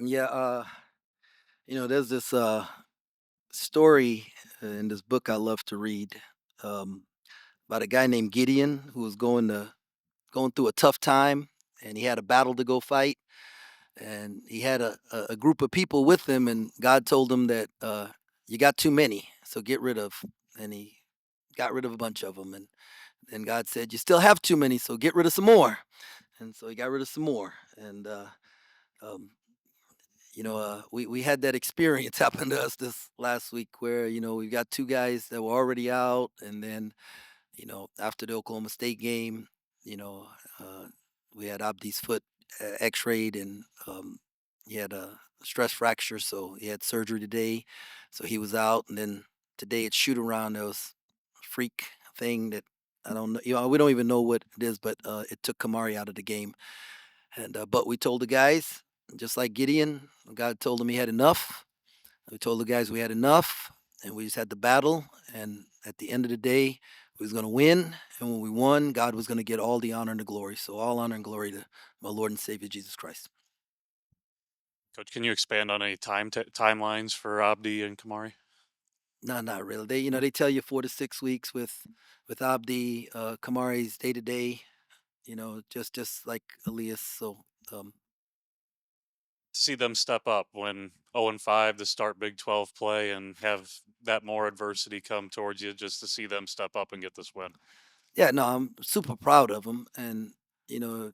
Yeah, there's this story in this book I love to read um, about a guy named Gideon who was going through a tough time, and he had a battle to go fight, and he had a group of people with him, and God told him that you got too many, so get rid of. And he got rid of a bunch of them, and then God said you still have too many, so get rid of some more. And so he got rid of some more, and um, we had that experience happen to us this last week where, we've got two guys that were already out. And then, after the Oklahoma State game, you know, uh, we had Abdi's foot x-rayed, and he had a stress fracture. So he had surgery today. So he was out. And then today at shoot around, there was a freak thing that I don't know. We don't even know what it is, but it took Kamari out of the game. And but we told the guys, just like Gideon, God told him he had enough. We told the guys we had enough, and we just had the battle. And at the end of the day, we was going to win. And when we won, God was going to get all the honor and the glory. So all honor and glory to my Lord and Savior Jesus Christ. Coach, can you expand on any timelines for Abdi and Kamari? No, not really. They tell you 4 to 6 weeks with Abdi, Kamari's day to day. Just like Elias. So To see them step up when 0-5 to start Big 12 play and have that more adversity come towards you, just to see them step up and get this win. yeah, no, I'm super proud of them. And you know,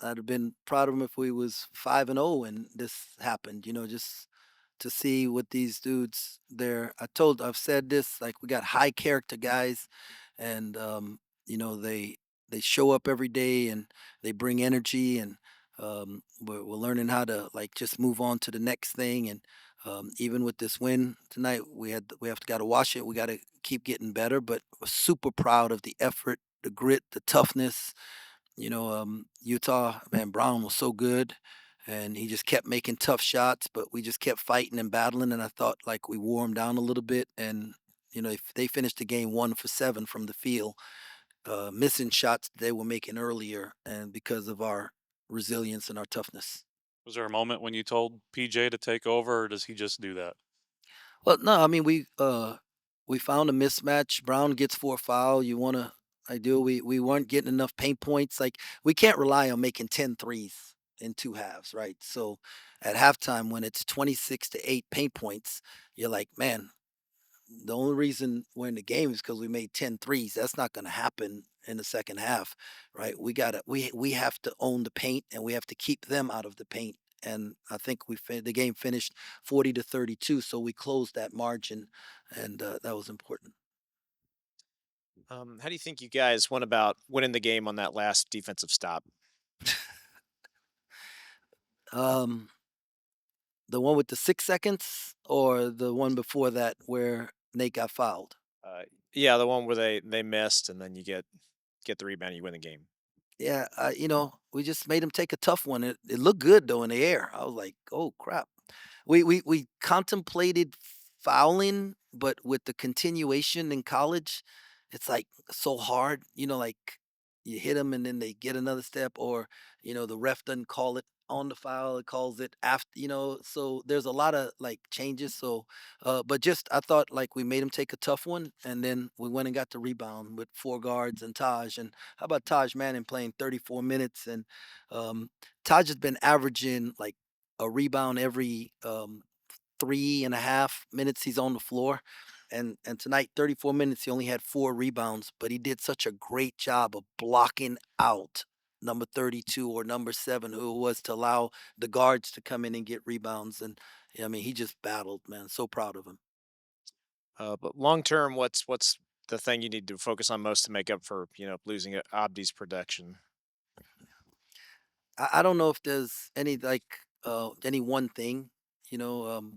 I'd have been proud of him if we was 5-0 and this happened, just to see what these dudes I've said this, like we got high character guys, and they show up every day, and they bring energy, and we're learning how to like just move on to the next thing. And even with this win tonight, we have to got to watch it. We got to keep getting better, but we're super proud of the effort, the grit, the toughness. Utah, man, Brown was so good, and he just kept making tough shots, but we just kept fighting and battling. And I thought like we wore him down a little bit. And, if they finished the game 1 for 7 from the field, missing shots they were making earlier, and because of our resilience and our toughness. Was there a moment when you told PJ to take over, or does he just do that? Well, no, I mean we found a mismatch. Brown gets 4 foul. You want to ideal. We weren't getting enough paint points. Like we can't rely on making 10 threes in two halves, right? So at halftime when it's 26-8 paint points, you're like, man, the only reason we're in the game is because we made 10 threes. That's not going to happen in the second half, right? We have to own the paint, and we have to keep them out of the paint. And I think the game finished 40-32, so we closed that margin, and that was important. How do you think you guys went about winning the game on that last defensive stop? Um, the one with the 6 seconds, or the one before that where Nate got fouled? Uh, yeah, the one where they missed, and then you get the rebound, you win the game. Yeah, we just made him take a tough one. It looked good though in the air. I was like, oh crap. We contemplated fouling, but with the continuation in college, it's like so hard. Like you hit them and then they get another step, or the ref doesn't call it on the foul; it calls it after. So there's a lot of like changes. So, but just I thought like we made him take a tough one, and then we went and got the rebound with four guards and Taj. And how about Taj Manning playing 34 minutes? And um, Taj has been averaging like a rebound every 3.5 minutes he's on the floor. And tonight, 34 minutes, he only had 4 rebounds, but he did such a great job of blocking out number 32 or number 7, who it was, to allow the guards to come in and get rebounds. And yeah, I mean, he just battled, man. So proud of him. But long term, what's the thing you need to focus on most to make up for losing Abdi's production? I don't know if there's any one thing, you know.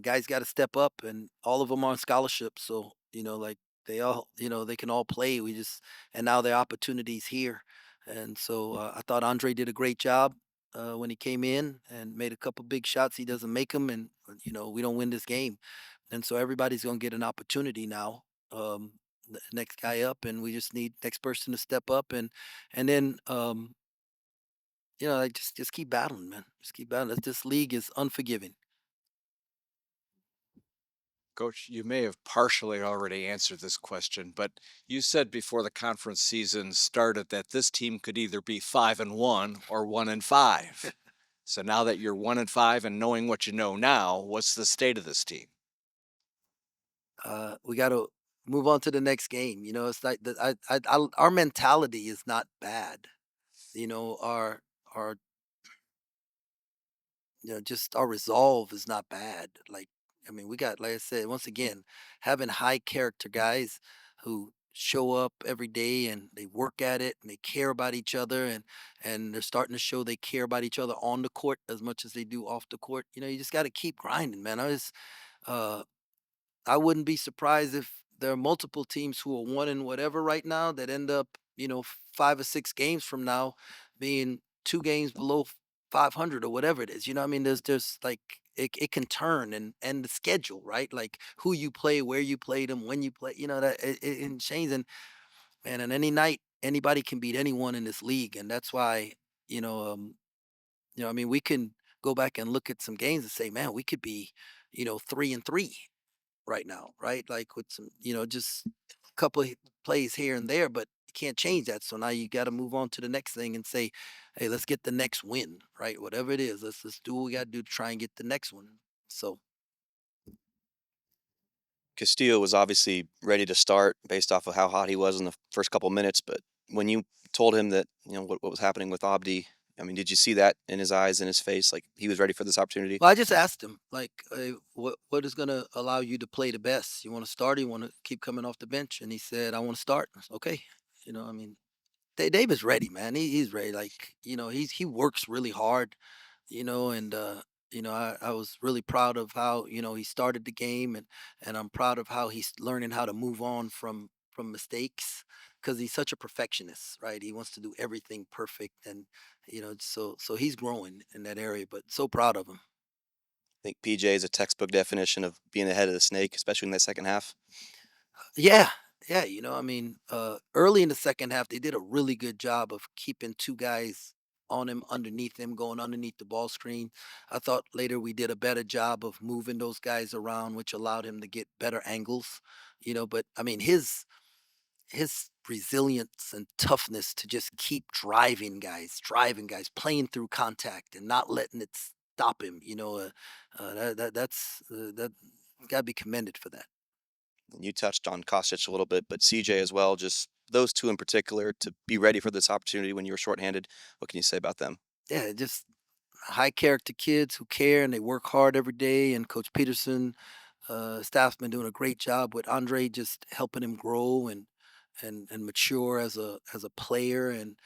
Guys got to step up, and all of them are on scholarship. So, like they can all play. And now their opportunities here. And so I thought Andre did a great job when he came in and made a couple big shots. He doesn't make them, and, we don't win this game. And so everybody's going to get an opportunity now. The next guy up, and we just need next person to step up. And then, like just keep battling, man. Just keep battling. This league is unforgiving. Coach, you may have partially already answered this question, but you said before the conference season started that this team could either be 5-1 or 1-5. So now that you're 1-5 and knowing what you know now, what's the state of this team? We got to move on to the next game. It's like our mentality is not bad. Our just our resolve is not bad. Like, I mean, we got, like I said, once again, having high character guys who show up every day and they work at it and they care about each other, and they're starting to show they care about each other on the court as much as they do off the court. You just got to keep grinding, man. Uh I wouldn't be surprised if there are multiple teams who are one in whatever right now that end up, 5 or 6 games from now being 2 games below 500 or whatever it is. I mean, there's like it can turn, and the schedule, right? Like who you play, where you play them, when you play. That it can change, and man, and any night anybody can beat anyone in this league, and that's why you know um I mean, we can go back and look at some games and say, man, we could be 3-3 right now, right? Like with some, just a couple of plays here and there, but you can't change that. So now you got to move on to the next thing and say, hey, let's get the next win, right? Whatever it is, let's do what we got to do to try and get the next one. So Castillo was obviously ready to start based off of how hot he was in the first couple minutes, but when you told him that, what was happening with Abdi, I mean, did you see that in his eyes, in his face, like he was ready for this opportunity? well, I just asked him, like, what is going to allow you to play the best? You want to start? Or you want to keep coming off the bench? And he said, I want to start. I said, okay. I mean, David's ready, man. He's ready. Like, he works really hard, and I was really proud of how, he started the game, and I'm proud of how he's learning how to move on from mistakes, because he's such a perfectionist, right? He wants to do everything perfect, and so he's growing in that area, but so proud of him. I think PJ is a textbook definition of being the head of the snake, especially in that second half. Yeah. Yeah, I mean, early in the second half, they did a really good job of keeping two guys on him, underneath him, going underneath the ball screen. I thought later we did a better job of moving those guys around, which allowed him to get better angles. But I mean, his resilience and toughness to just keep driving guys, playing through contact and not letting it stop him. That got to be commended for that. And you touched on Kostic a little bit, but CJ as well, just those two in particular to be ready for this opportunity when you were shorthanded. What can you say about them? Yeah, just high character kids who care and they work hard every day. And Coach Peterson, staff's been doing a great job with Andre, just helping him grow and mature as a player, and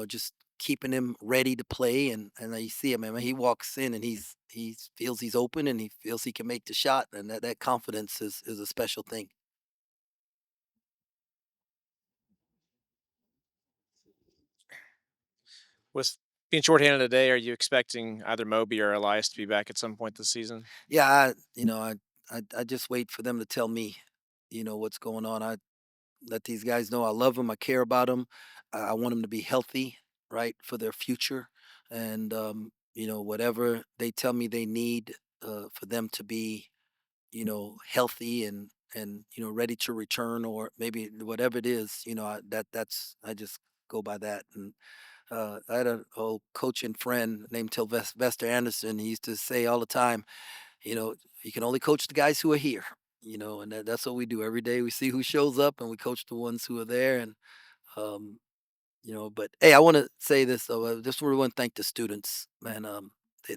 just keeping him ready to play. And you see him, I mean, he walks in and he feels he's open and he feels he can make the shot, and that confidence is a special thing. With being shorthanded today, are you expecting either Moby or Elias to be back at some point this season? Yeah, I just wait for them to tell me, what's going on. I let these guys know I love them. I care about them. I want them to be healthy, right, for their future. And, whatever they tell me they need for them to be, healthy and ready to return, or maybe whatever it is, I just go by that. And I had a old coaching friend named Sylvester Anderson. He used to say all the time, you can only coach the guys who are here. And that's what we do every day. We see who shows up, and we coach the ones who are there. And um, but hey, I want to say this though. I just really want to thank the students, man.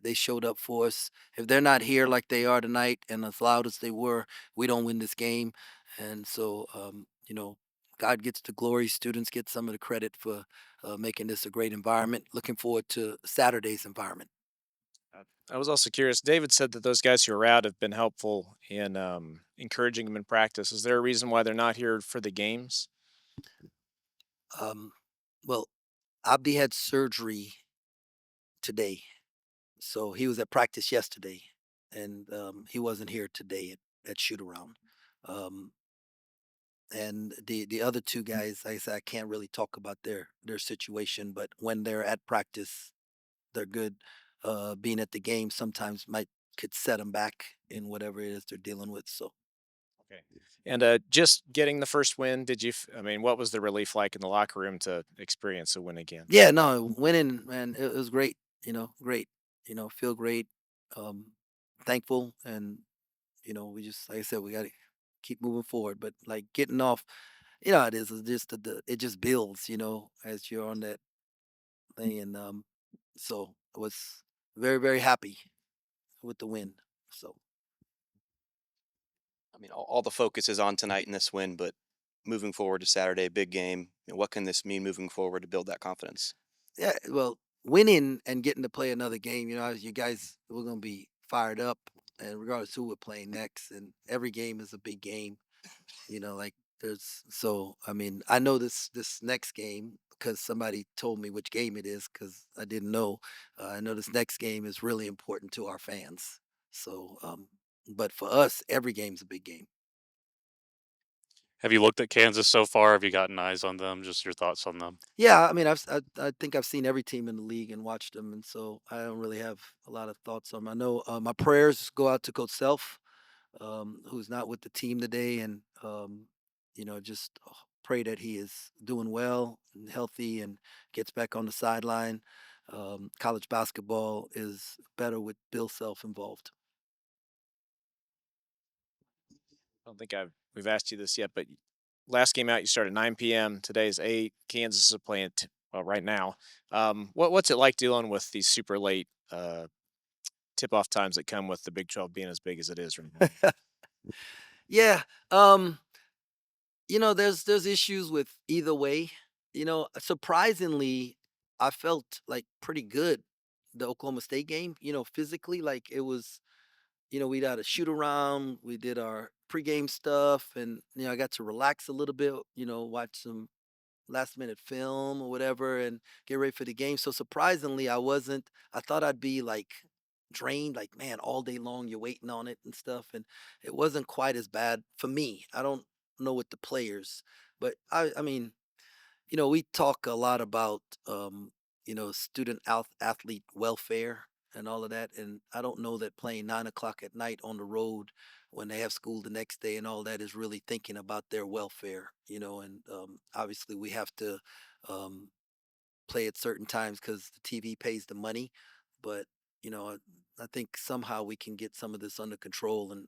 They showed up for us. If they're not here like they are tonight and as loud as they were, we don't win this game. And so, God gets the glory. Students get some of the credit for making this a great environment. Looking forward to Saturday's environment. I was also curious. David said that those guys who are out have been helpful in encouraging them in practice. Is there a reason why they're not here for the games? Um, well, Abdi had surgery today, so he was at practice yesterday, and he wasn't here today at shoot around. Um, and the other two guys, like I said, I can't really talk about their situation, but when they're at practice, they're good. Being at the game sometimes might could set them back in whatever it is they're dealing with. So Okay. And just getting the first win, did you? I mean, what was the relief like in the locker room to experience a win again? yeah, no, winning, man, it was great. Great. Feel great. Um, Thankful, and we just like I said, we got to keep moving forward. But like getting off, it is it's just it just builds, as you're on that thing, and so I was very very happy with the win. So I mean, all the focus is on tonight in this win, but moving forward to Saturday, big game. What can this mean moving forward to build that confidence? yeah, well, winning and getting to play another game, you guys we're gonna be fired up, and regardless who we're playing next, and every game is a big game. Like there's so I mean I know this next game because somebody told me which game it is because I didn't know. I know this next game is really important to our fans. So, but for us, every game's a big game. Have you looked at Kansas so far? Have you gotten eyes on them? Just your thoughts on them. Yeah, I mean, I think I've seen every team in the league and watched them, and so I don't really have a lot of thoughts on 'em. I know my prayers go out to Coach Self, who's not with the team today, and just pray that he is doing well and healthy and gets back on the sideline. College basketball is better with Bill Self involved. I don't think we've asked you this yet, but last game out, you started 9 p.m. Today's 8. Kansas is playing well right now. What's it like dealing with these super late tip off times that come with the Big 12 being as big as it is right now? Yeah, there's issues with either way. Surprisingly, I felt like pretty good the Oklahoma State game. Physically, like it was. We had a shoot around. We did our pregame stuff, and I got to relax a little bit. Watch some last minute film or whatever, and get ready for the game. So surprisingly, I wasn't. I thought I'd be like drained, like man, all day long you're waiting on it and stuff, and it wasn't quite as bad for me. I don't know with the players, but I mean, we talk a lot about, student athlete welfare and all of that. And I don't know that playing 9 o'clock at night on the road when they have school the next day and all that is really thinking about their welfare, and obviously we have to um, play at certain times because the TV pays the money. But, I think somehow we can get some of this under control and,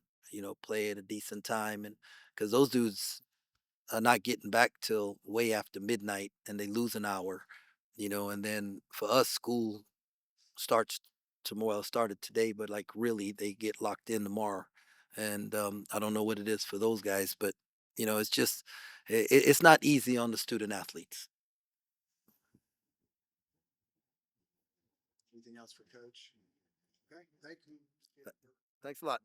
play at a decent time. And because those dudes, not getting back till way after midnight and they lose an hour, and then for us, school starts tomorrow. It started today, but like really they get locked in tomorrow. And I don't know what it is for those guys, but it's just, it's not easy on the student athletes. Anything else for Coach? Okay, thank you. Thanks a lot.